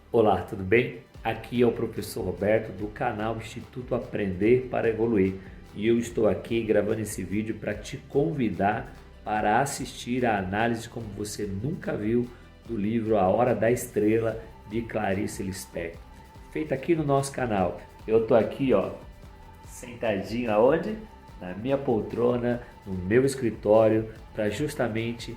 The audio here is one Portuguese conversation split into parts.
Olá, tudo bem? Aqui é o professor Roberto do canal Instituto Aprender para Evoluir e eu estou aqui gravando esse vídeo para te convidar para assistir a análise como você nunca viu do livro A Hora da Estrela de Clarice Lispector, feita aqui no nosso canal. Eu estou aqui, sentadinho aonde? Na minha poltrona, no meu escritório, para justamente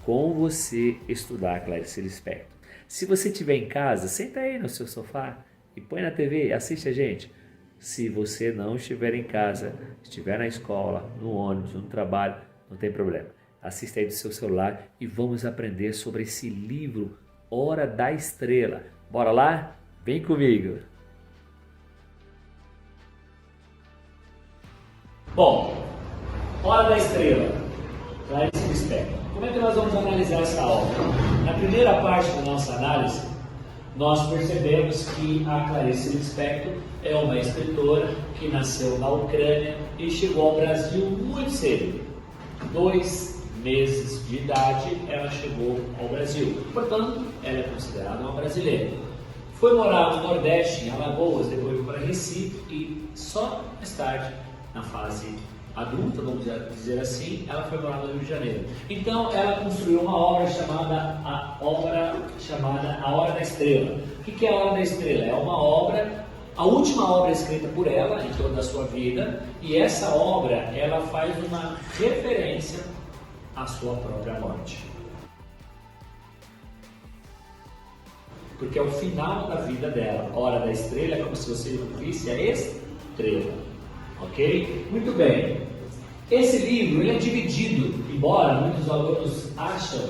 com você estudar Clarice Lispector. Se você estiver em casa, senta aí no seu sofá e põe na TV, assiste a gente. Se você não estiver em casa, estiver na escola, no ônibus, no trabalho, não tem problema. Assista aí do seu celular e vamos aprender sobre esse livro Hora da Estrela. Bora lá? Vem comigo! Bom, Hora da Estrela, Clarice Lispector. Como é que nós vamos analisar essa obra? Na primeira parte da nossa análise, nós percebemos que a Clarice Lispector é uma escritora que nasceu na Ucrânia e chegou ao Brasil muito cedo. 2 meses de idade ela chegou ao Brasil, portanto, ela é considerada uma brasileira. Foi morar no Nordeste, em Alagoas, depois foi para Recife e só mais tarde, na fase adulta, vamos dizer assim, ela foi morar no Rio de Janeiro. Então, ela construiu uma obra chamada A Hora da Estrela. O que é a Hora da Estrela? É uma obra, a última obra escrita por ela em toda a sua vida, e essa obra, ela faz uma referência à sua própria morte. Porque é o final da vida dela. A Hora da Estrela é como se você visse a estrela. Ok? Muito bem. Esse livro ele é dividido, embora muitos alunos acham,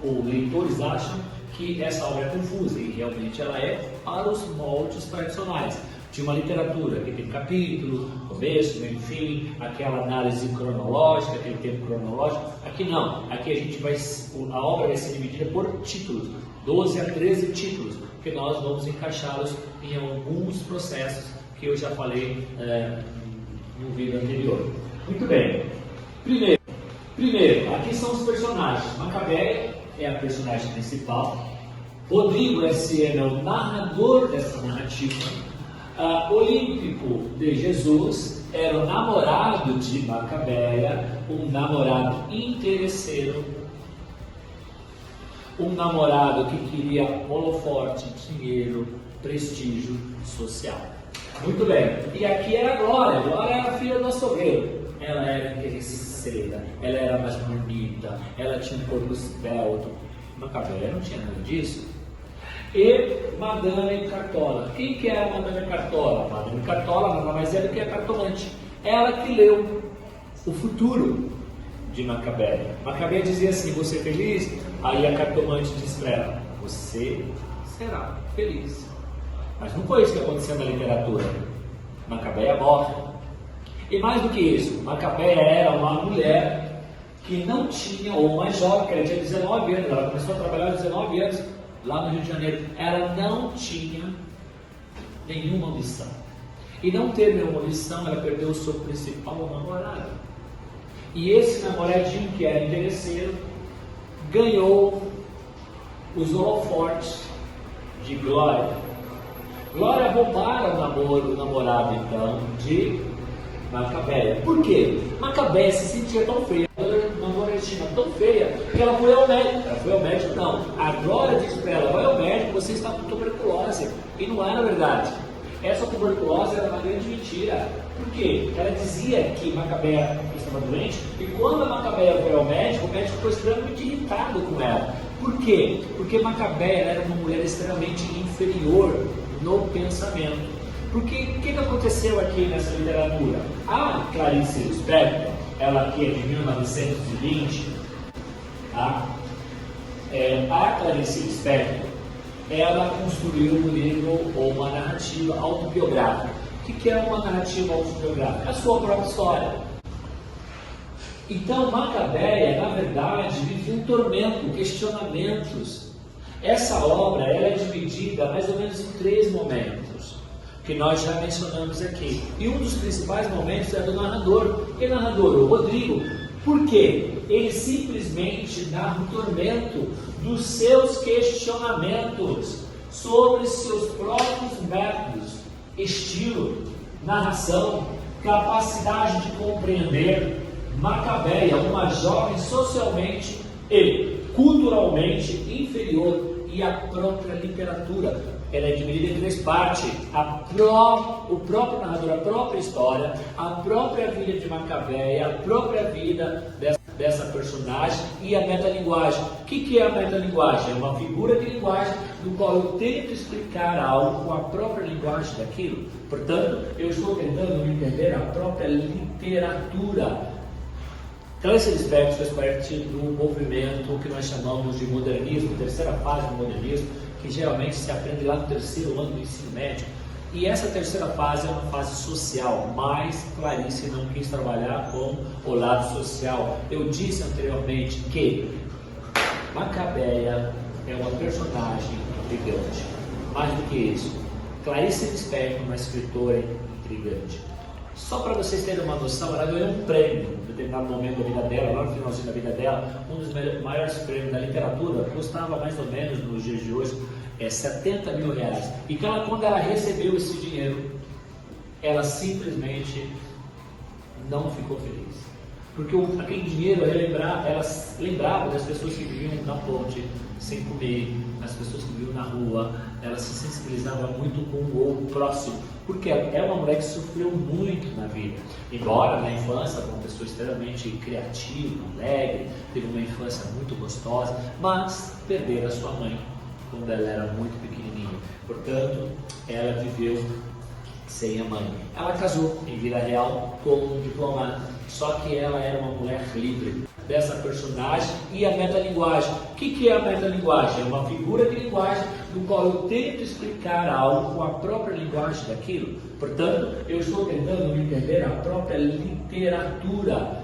ou leitores acham, que essa obra é confusa, e realmente ela é para os moldes tradicionais. De uma literatura que tem capítulo, começo, meio, fim, aquela análise cronológica, aquele tempo cronológico. Aqui não. Aqui a obra vai ser dividida por títulos, 12 a 13 títulos, que nós vamos encaixá-los em alguns processos que eu já falei no vídeo anterior. Muito bem. Primeiro, aqui são os personagens. Macabeia é a personagem principal. Rodrigo S.M. é o narrador dessa narrativa. Olímpico de Jesus era o namorado de Macabeia, um namorado interesseiro, um namorado que queria holofote, dinheiro, prestígio social. Muito bem. E aqui era a Glória. Glória era a filha do açougueiro. Ela era interesseira, ela era mais bonita, ela tinha um corpo esbelto. Macabeia não tinha nada disso. E Madame Cartola. Quem que era Madame Cartola? Madame Cartola nada mais é do que a cartomante. Ela que leu o futuro de Macabeia. Macabeia dizia assim: você é feliz? Aí a cartomante disse para ela: você será feliz. Mas não foi isso que aconteceu na literatura. Macabeia morre. E mais do que isso, Macabeia era uma mulher que não tinha, ou mais jovem, que ela tinha 19 anos, ela começou a trabalhar aos 19 anos lá no Rio de Janeiro. Ela não tinha nenhuma ambição. E não ter nenhuma ambição, ela perdeu o seu principal namorado. E esse namoradinho, que era interesseiro, ganhou os holofortes de Glória. Glória roubaram o namorado, então, de Macabeia. Por quê? Macabeia se sentia tão feia, uma namoradinha tão feia, que ela foi ao médico. Ela foi ao médico, não. A Glória disse para ela: vai ao médico, você está com tuberculose. E não era verdade. Essa tuberculose era uma grande mentira. Por quê? Porque ela dizia que Macabeia estava doente, e quando a Macabeia foi ao médico, o médico ficou extremamente irritado com ela. Por quê? Porque Macabeia era uma mulher extremamente inferior no pensamento. Porque o que aconteceu aqui nessa literatura? A Clarice Lispector, ela aqui é de 1920, tá? A Clarice Lispector, ela construiu um livro ou uma narrativa autobiográfica. O que é uma narrativa autobiográfica? A sua própria história. Então, Macabeia, na verdade, vivia um tormento, questionamentos. Essa obra ela é dividida mais ou menos em 3 momentos, que nós já mencionamos aqui. E um dos principais momentos é do narrador. Que narrador? O Rodrigo. Por quê? Ele simplesmente narra o tormento dos seus questionamentos. sobre seus próprios métodos, estilo, narração, capacidade de compreender. Macabeia, uma jovem socialmente e culturalmente inferior, e a própria literatura. Ela é dividida em 3 partes: o próprio narrador, a própria história, a própria vida de Macabeia, a própria vida dessa personagem e a metalinguagem. O que é a metalinguagem? É uma figura de linguagem do qual eu tento explicar algo com a própria linguagem daquilo. Portanto, eu estou tentando entender a própria literatura. Clarice Lispector faz parte do movimento que nós chamamos de modernismo, terceira fase do modernismo, que geralmente se aprende lá no 3º ano do ensino médio. E essa terceira fase é uma fase social, mas Clarice não quis trabalhar com o lado social. Eu disse anteriormente que Macabeia é uma personagem intrigante. Mais do que isso, Clarice Lispector é uma escritora intrigante. Só para vocês terem uma noção, ela ganhou um prêmio em determinado momento da vida dela, lá no finalzinho da vida dela. Um dos maiores prêmios da literatura, custava mais ou menos nos dias de hoje R$70 mil. E quando ela recebeu esse dinheiro, ela simplesmente não ficou feliz. Porque aquele dinheiro ela lembrava das pessoas que viviam na ponte sem comer, as pessoas que viviam na rua. Ela se sensibilizava muito com o próximo, porque é uma mulher que sofreu muito na vida. Embora na infância, uma pessoa extremamente criativa, alegre, teve uma infância muito gostosa, mas perdeu a sua mãe quando ela era muito pequenininha. Portanto, ela viveu sem a mãe. Ela casou em vida real com um diplomata, só que ela era uma mulher livre. Dessa personagem e a metalinguagem. O que é a metalinguagem? É uma figura de linguagem do qual eu tento explicar algo com a própria linguagem daquilo. Portanto, eu estou tentando entender a própria literatura.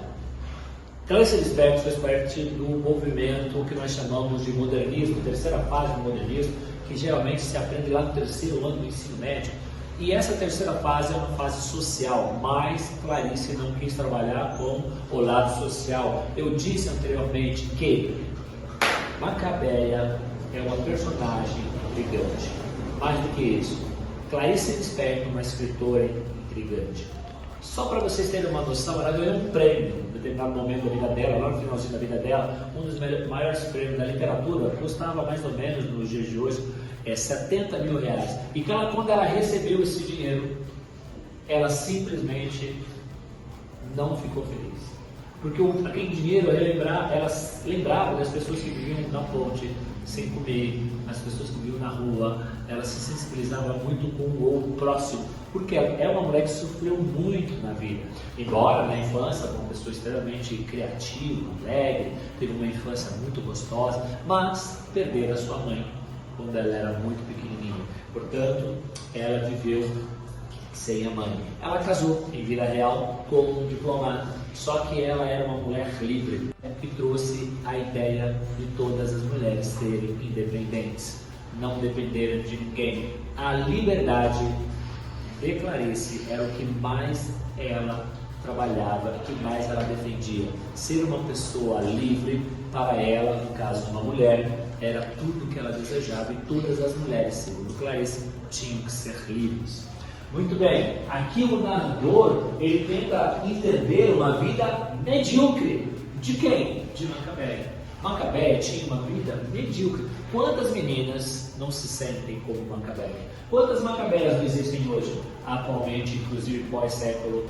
Clarice Lispector faz parte do movimento que nós chamamos de modernismo, terceira fase do modernismo, que geralmente se aprende lá no 3º ano do ensino médio. E essa terceira fase é uma fase social, mas Clarice não quis trabalhar com o lado social. Eu disse anteriormente que Macabeia é uma personagem intrigante. Mais do que isso, Clarice Lispector é uma escritora intrigante. Só para vocês terem uma noção, ela ganhou um prêmio em determinado momento da vida dela, lá no finalzinho da vida dela. Um dos maiores prêmios da literatura, custava mais ou menos nos dias de hoje R$70 mil. E quando ela recebeu esse dinheiro, ela simplesmente não ficou feliz. Porque aquele dinheiro ela lembrava das pessoas que viviam na ponte sem comer, as pessoas que viviam na rua. Ela se sensibilizava muito com o próximo, porque é uma mulher que sofreu muito na vida. Embora na infância, uma pessoa extremamente criativa, alegre, teve uma infância muito gostosa, mas perdeu a sua mãe quando ela era muito pequenininha. Portanto, ela viveu sem a mãe. Ela casou em vida real com um diplomata, só que ela era uma mulher livre, que trouxe a ideia de todas as mulheres serem independentes, não dependerem de ninguém. A liberdade de Clarice era o que mais ela trabalhava, o que mais ela defendia. Ser uma pessoa livre, para ela, no caso uma mulher, era tudo o que ela desejava, e todas as mulheres, segundo Clarice, tinham que ser livres. Muito bem, aqui o narrador, ele tenta entender uma vida medíocre. De quem? De Macabeia. Macabeia tinha uma vida medíocre. Quantas meninas não se sentem como Macabeia? Quantas Macabeias não existem hoje? Atualmente, inclusive pós-século,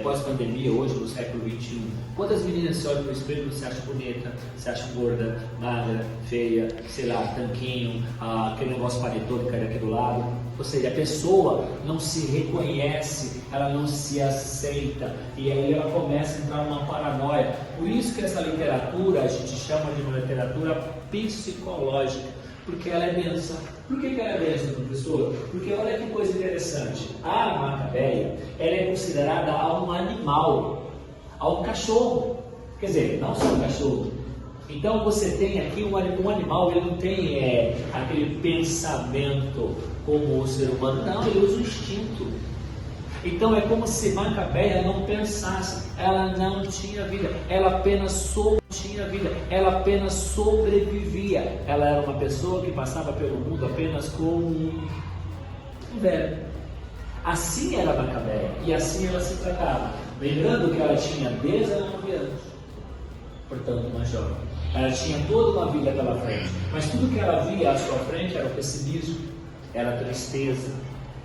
pós-pandemia, hoje no século XXI. Quantas meninas se olham no espelho e se acham bonita, se acham gorda, magra, feia, sei lá, tanquinho, aquele negócio paletônico aqui do lado? Ou seja, a pessoa não se reconhece, ela não se aceita, e aí ela começa a entrar numa paranoia. Por isso que essa literatura a gente chama de uma literatura psicológica, porque ela é densa. Por que ela é densa, professor? Porque olha que coisa interessante, a Macabeia, ela é considerada um animal, um cachorro, quer dizer, não só um cachorro. Então você tem aqui um animal, ele não tem aquele pensamento como o ser humano, não, ele usa o instinto. Então é como se Macabeia não pensasse, ela não tinha vida, ela apenas tinha tinha vida, ela apenas sobrevivia. Ela era uma pessoa que passava pelo mundo apenas como um velho. Assim era Macabeia, e assim ela se tratava. Lembrando que ela tinha 19 anos, portanto uma jovem. Ela tinha toda uma vida pela frente, mas tudo que ela via à sua frente era o pessimismo, era a tristeza,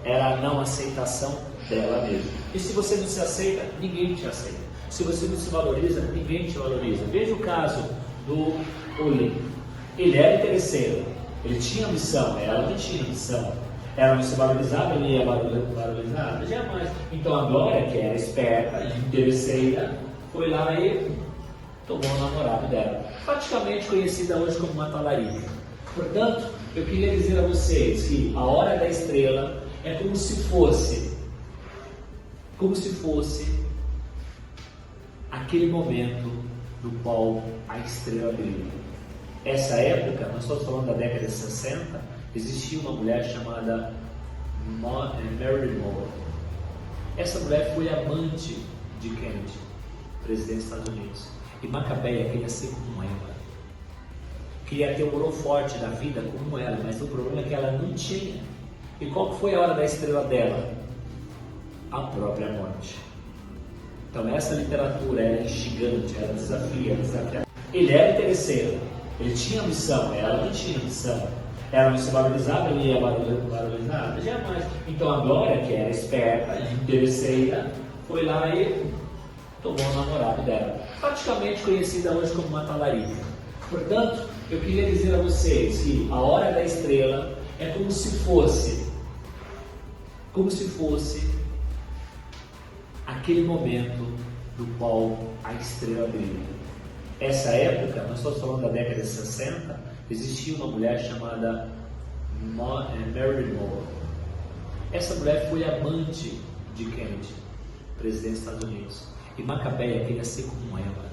era a não aceitação dela mesma. E se você não se aceita, ninguém te aceita. Se você não se valoriza, ninguém te valoriza. Veja o caso do Oli. Ele era interesseiro, ele tinha missão, ela não tinha missão. Ela não se valorizava, ele ia valorizar? Jamais. Então a Glória, que era esperta e interesseira, foi lá e tomou o namorado dela. Praticamente conhecida hoje como uma talarica. Portanto, eu queria dizer a vocês que a hora da estrela é como se fosse aquele momento no qual a estrela brilha. Essa época, nós estamos falando da década de 60, existia uma mulher chamada Marilyn Monroe. Essa mulher foi amante de Kennedy, presidente dos Estados Unidos. E Macabeia queria ser como ela. Queria ter o holofote da vida como ela, mas o problema é que ela não tinha. E qual foi a hora da estrela dela? A própria morte. Então essa literatura era instigante, era desafiadora. Ele era interesseiro, ele tinha missão, ela não tinha missão. Ela não se valorizava, ele ia valorizar? Jamais. Então a Glória, que era esperta, interesseira, foi lá e tomou o namorado dela. Praticamente conhecida hoje como uma talarica. Portanto, eu queria dizer a vocês que a hora da estrela é como se fosse aquele momento no qual a estrela brilha. Essa época, nós estamos falando da década de 60, existia uma mulher chamada Marilyn Monroe. Essa mulher foi amante de Kennedy, presidente dos Estados Unidos. E Macabeia queria ser como ela.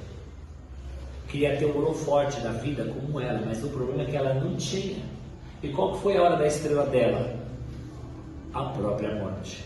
Queria ter o holofote da vida como ela, mas o problema é que ela não tinha. E qual foi a hora da estrela dela? A própria morte.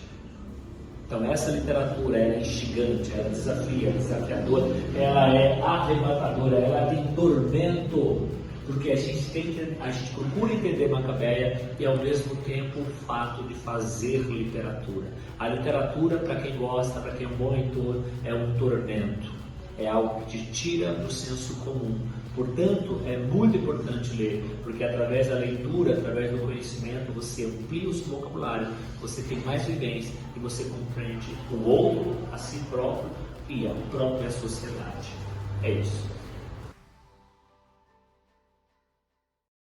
Então essa literatura, ela é instigante, ela desafia, desafiadora, ela é arrebatadora, ela tem tormento, porque a gente procura entender Macabeia e ao mesmo tempo o fato de fazer literatura. A literatura, para quem gosta, para quem é um bom leitor, é um tormento, é algo que te tira do senso comum. Portanto, é muito importante ler, porque através da leitura, através do conhecimento, você amplia o seu vocabulário, você tem mais vivência e você compreende o outro, a si próprio e a própria sociedade. É isso.